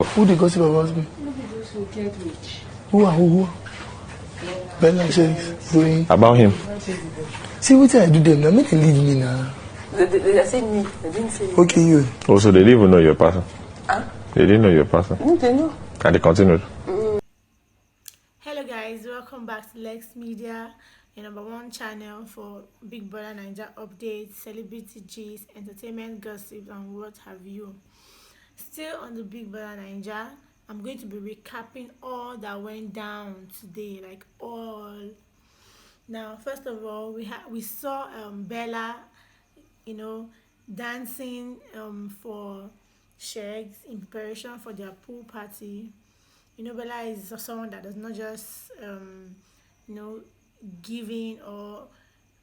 Who they gossip about me? Who? Bella says doing about him. See what I do them now. Make them leave me now. They said me. They didn't say me. Okay, you. Also, they didn't even know you're a person. Huh? They didn't know you're a person. They know. And they continued. Hello guys, welcome back to Lexx Media, your #1 channel for Big Brother Naija updates, celebrity gist, entertainment gossip, and what have you. Still on the Big Brother Naija, I'm going to be recapping all that went down today, like all. Now, first of all, we saw Bella, dancing for Shegs in preparation for their pool party. Bella is someone that does not just giving or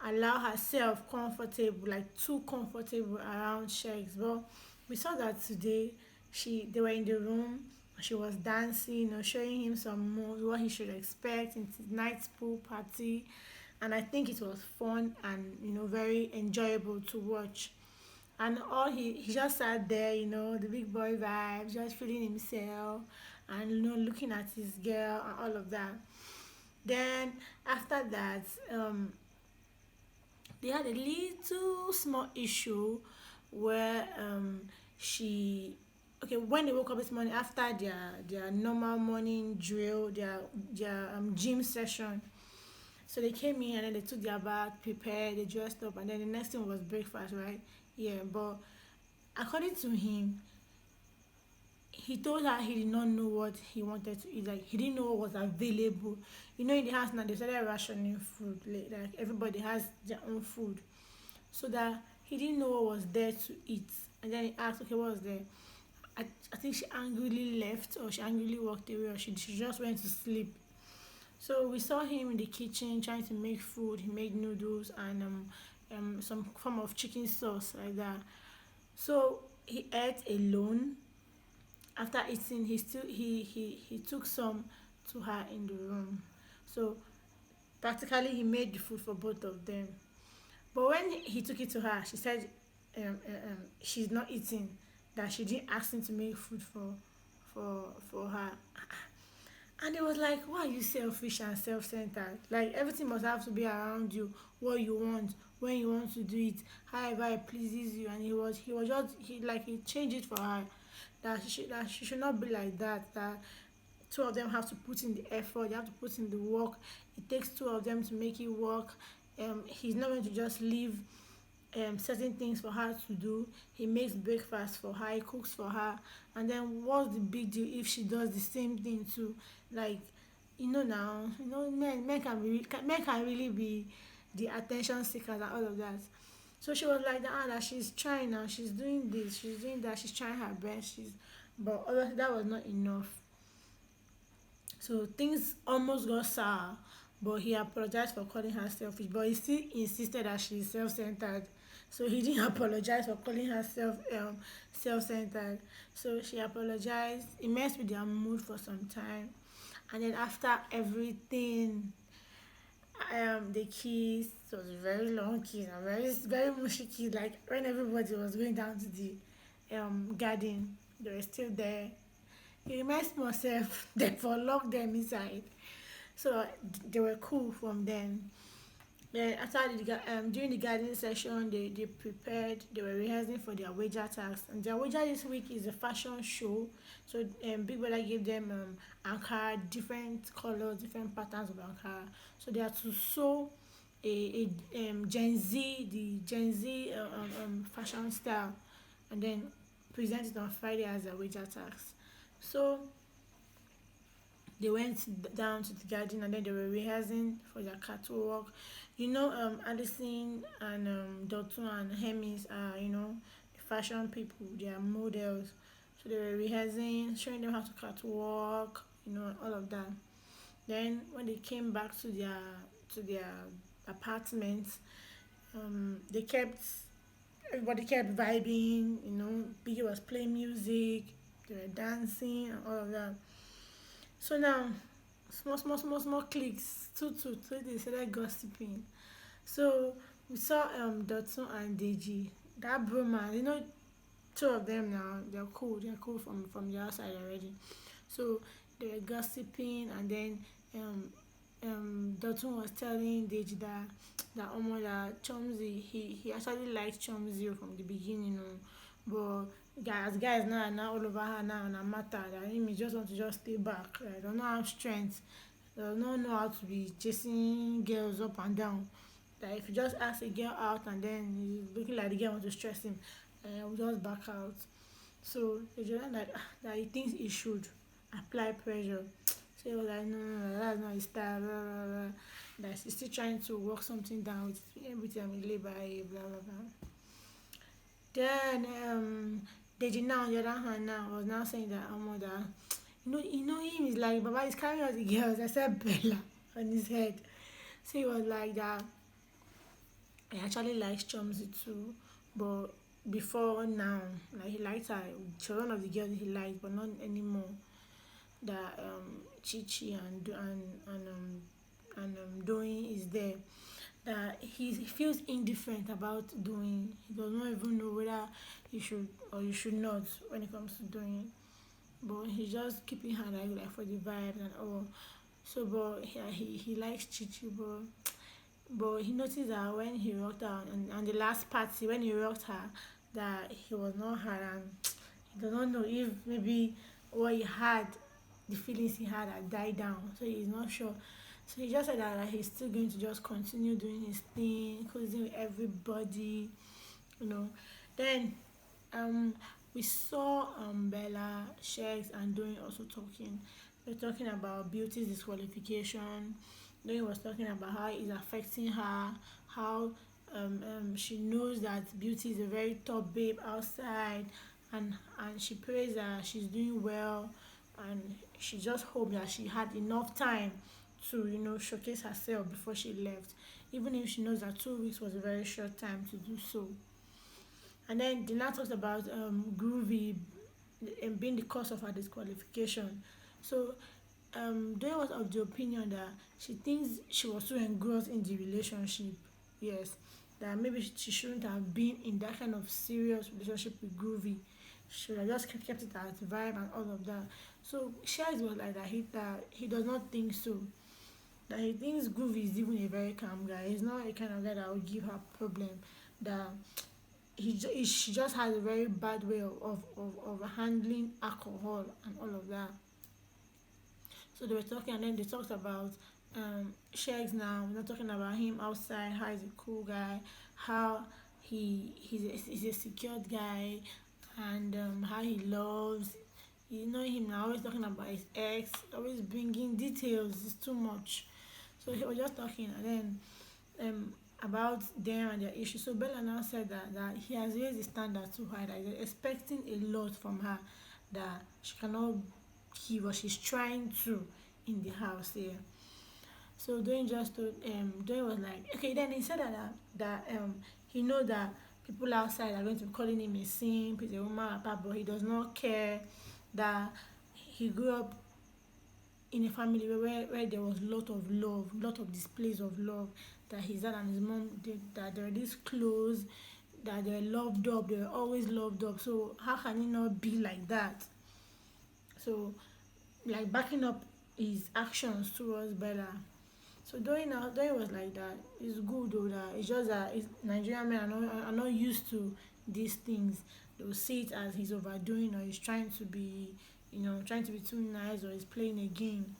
allow herself comfortable, like too comfortable around Shegs. But we saw that today they were in the room, she was dancing, showing him some moves, what he should expect in tonight's pool party. And I think it was fun and very enjoyable to watch. And all he just sat there, the big boy vibes, just feeling himself and looking at his girl and all of that. Then after that, they had a little small issue where when they woke up this morning after their normal morning drill, their gym session. So they came in and then they took their bath, prepared, they dressed up, and then the next thing was breakfast, right? Yeah, but according to him, he told her he did not know what he wanted to eat. Like, he didn't know what was available. In the house now, they started rationing food. Like everybody has their own food. So that he didn't know what was there to eat. And then he asked, okay, what was there? I think she angrily left, or she angrily walked away, or she just went to sleep. So we saw him in the kitchen trying to make food. He made noodles and some form of chicken sauce like that. So he ate alone. After eating, he took some to her in the room. So practically he made the food for both of them. But when he took it to her, she said she's not eating, that she didn't ask him to make food for her. And it was like, why are you selfish and self-centered? Like, everything must have to be around you, what you want, when you want to do it, however it pleases you. And he changed it for her, that she should not be like that, that two of them have to put in the effort, they have to put in the work. It takes two of them to make it work. He's not going to just leave certain things for her to do. He makes breakfast for her, he cooks for her, and then what's the big deal if she does the same thing too? Like, men can really be the attention seekers and all of that. So she was like that she's trying now, she's doing this, she's doing that, she's trying her best, but obviously that was not enough. So things almost got sour, but he apologized for calling her selfish, but he still insisted that she's self-centered. So he didn't apologize for calling her self-centered. So she apologized. It messed with their mood for some time. And then after everything, they kissed. It was a very long kiss, a very, very mushy kiss. Like, when everybody was going down to the garden, they were still there. It reminds me of myself, therefore locked them inside. So they were cool from then. Then after during the gardening session, they prepared, they were rehearsing for their wager task. And their wager this week is a fashion show. So Big Brother gave them Ankara, different colors, different patterns of Ankara. So they had to sew the Gen Z fashion style, and then present it on Friday as a wager task. So they went down to the garden and then they were rehearsing for their catwalk. Addison and Dotun and Hermes are, fashion people, they are models. So they were rehearsing, showing them how to catwalk, all of that. Then when they came back to their apartments, everybody kept vibing, Biggie was playing music, they were dancing and all of that. So now, small clicks, two, they started gossiping. So we saw Dotun and Deji, that bromance, two of them now, they're cool from the outside already. So they were gossiping, and then Dotun was telling Deji that Omo, that Chomzi, he actually liked Chomzi from the beginning, but guys now all over her now on a matter that him, he just want to just stay back. Right? Don't know have strength, does not know how to be chasing girls up and down. That if you just ask a girl out and then he's looking like the girl want to stress him, will just back out. So the just like that he thinks he should apply pressure. So he was like, no, that's not his style, blah, blah, blah. That he's still trying to work something down with everything with Ilebaye, blah, blah, blah. Then Deji now on the other hand now was now saying that that him is like Baba is carrying all the girls except Bella on his head. So he was like that he actually likes Chomzy too, but before now, like he liked her. She was one of the girls he liked, but not anymore. That Chichi and Doing is there. That he feels indifferent about doing. He does not even know whether you should or you should not when it comes to doing. But he's just keeping her like for the vibe and all. So, but yeah, he likes Chichi, but he noticed that when he rocked her on the last party, when he rocked her, that he was not her, and he does not know if maybe what he had, the feelings he had died down. So he's not sure. So he just said that he's still going to just continue doing his thing, closing with everybody, you know. Then we saw Bella, Shex, and Doing also talking. They're talking about Beauty's disqualification. Doing was talking about how it's affecting her, how she knows that Beauty is a very top babe outside, and she prays that she's doing well, and she just hoped that she had enough time to showcase herself before she left, even if she knows that 2 weeks was a very short time to do so. And then Dina talks about Groovy being the cause of her disqualification. So Doyle was of the opinion that she thinks she was too engrossed in the relationship. Yes, that maybe she shouldn't have been in that kind of serious relationship with Groovy. She should have just kept it as vibe and all of that. So Shaz was like that he does not think so. That he thinks Groovy is even a very calm guy. He's not a kind of guy that will give her problem. That she just has a very bad way of handling alcohol and all of that. So they were talking, and then they talked about Shags now. We're not talking about him outside, how he's a cool guy, how he's a secured guy, and how he loves. You know him now, always talking about his ex, always bringing details. It's too much. So he was just talking, and then about them and their issues. So Bella now said that he has raised the standard too high, that he's expecting a lot from her that she cannot give what she's trying to in the house here. So Dwayne just told Dwayne was like, okay, then he said that he know that people outside are going to be calling him a simp, he's a woman apart, but he does not care, that he grew up in a family where there was lot of love, lot of displays of love, that his dad and his mom did, that they were this close, that they were loved up, they were always loved up. So how can he not be like that? So like backing up his actions towards Bella. So Doyin was like that. It's good though, that it's just that Nigerian men are not used to these things. They'll see it as he's overdoing, or he's trying to be, trying to be too nice, or he's playing a game.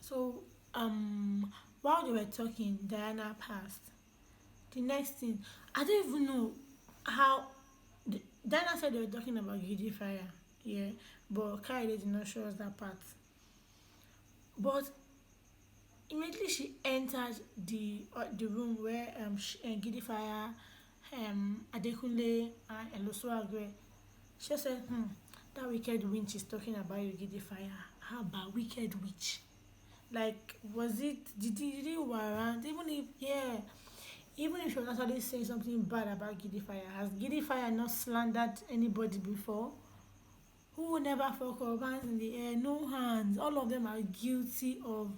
So while they were talking, Diana passed. The next thing, I don't even know how. Diana said they were talking about Gidi Fire, yeah, but Khalid did not show us that part. But immediately she entered the room where Gidi Fire, Adekunle, and Eloswagwe. She said, that wicked witch is talking about you, Gidi Fire. How about wicked witch? Like, was it, did he warrant, even if she was actually saying something bad about Gidi Fire, has Gidi Fire not slandered anybody before? Who would never fuck up, hands in the air, no hands? All of them are guilty of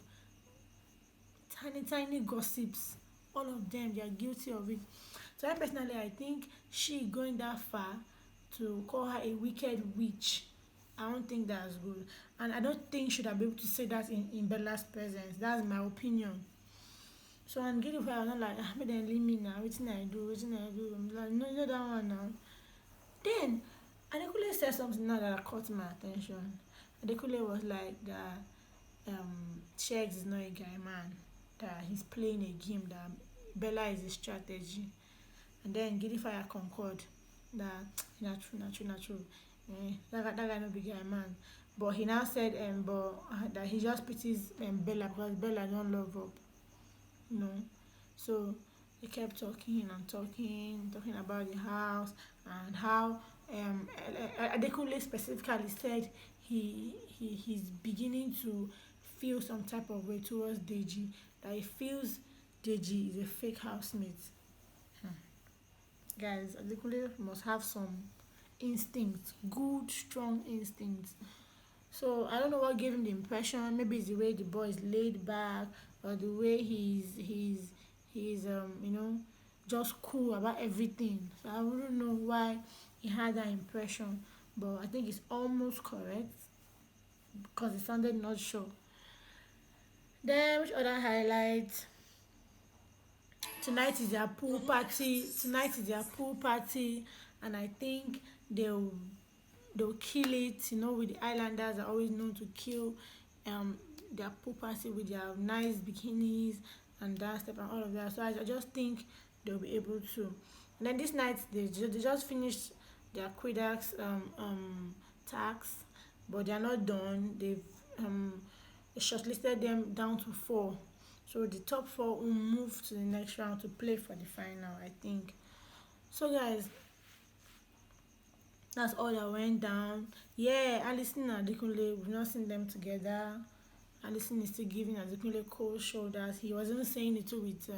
tiny gossips. All of them, they are guilty of it. So I personally, I think she going that far to call her a wicked witch, I don't think that's good. And I don't think should have been able to say that in Bella's presence. That's my opinion. So I'm getting where I was not like, ah, make them leave me now. Wetin I do, wetin I do. I'm like, no, you know that one now. Then Adekunle said something now that caught my attention. Adekunle was like that Shegs is not a guy man, that he's playing a game, that Bella is a strategy. And then Giddy Fire concord that not true, not true, not true. That guy no be guy man. But he now said that he just pities Bella because Bella don't love up. You know. So they kept talking and talking about the house and how Adekunle specifically said he's beginning to feel some type of way towards Deji, that he feels Deji is a fake housemate. Guys, Adekunle must have some instincts, good, strong instincts. So I don't know what gave him the impression. Maybe it's the way the boy is laid back, or the way he's just cool about everything. So I wouldn't know why he had that impression, but I think it's almost correct because it sounded not sure. Then which other highlights? Tonight is their pool party. Tonight is their pool party, and I think they'll kill it. You know, with the Islanders are always known to kill their pool party with their nice bikinis and dance step and all of that. So I just think they'll be able to. And then this night they just finished their Quidax tax, but they are not done. They've shortlisted them down to 4. So the top 4 will move to the next round to play for the final, I think. So guys, that's all that went down. Yeah, Alison and Adekunle, we've not seen them together. Alison is still giving Adekunle cold shoulders. He wasn't saying it too with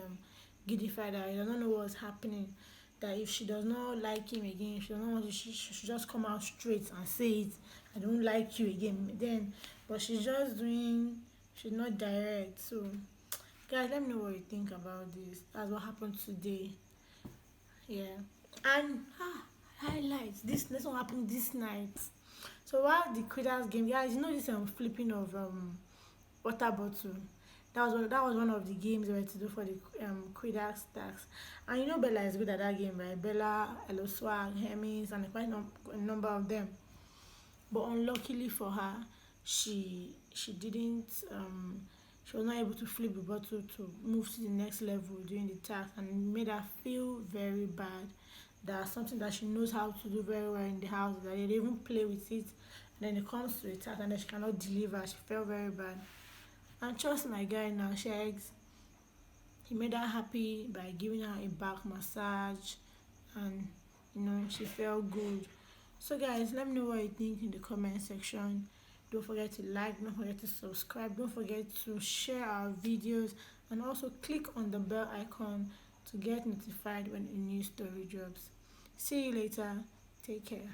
Giddy Father. I don't know what's happening. That if she does not like him again, she doesn't want to, she should just come out straight and say it. I don't like you again. Then, but she's just doing. She's not direct. So, guys, let me know what you think about this. That's what happened today. Yeah, and highlights. This one happened this night. So while the Quidditch game, guys, you know this flipping of water bottle. That was one of the games we were to do for the Quidditch stacks. And you know Bella is good at that game, right? Bella, Elo Swag, Hermes, and quite a number of them. But unluckily for her, she didn't she was not able to flip the bottle to move to the next level during the task, and it made her feel very bad. That's something that she knows how to do very well in the house, that they even play with it, and then it comes to the task and then she cannot deliver. She felt very bad. And trust my guy now, Shegs, he made her happy by giving her a back massage, and she felt good. So guys, let me know what you think in the comment section. Don't forget to like, don't forget to subscribe, don't forget to share our videos, and also click on the bell icon to get notified when a new story drops. See you later. Take care.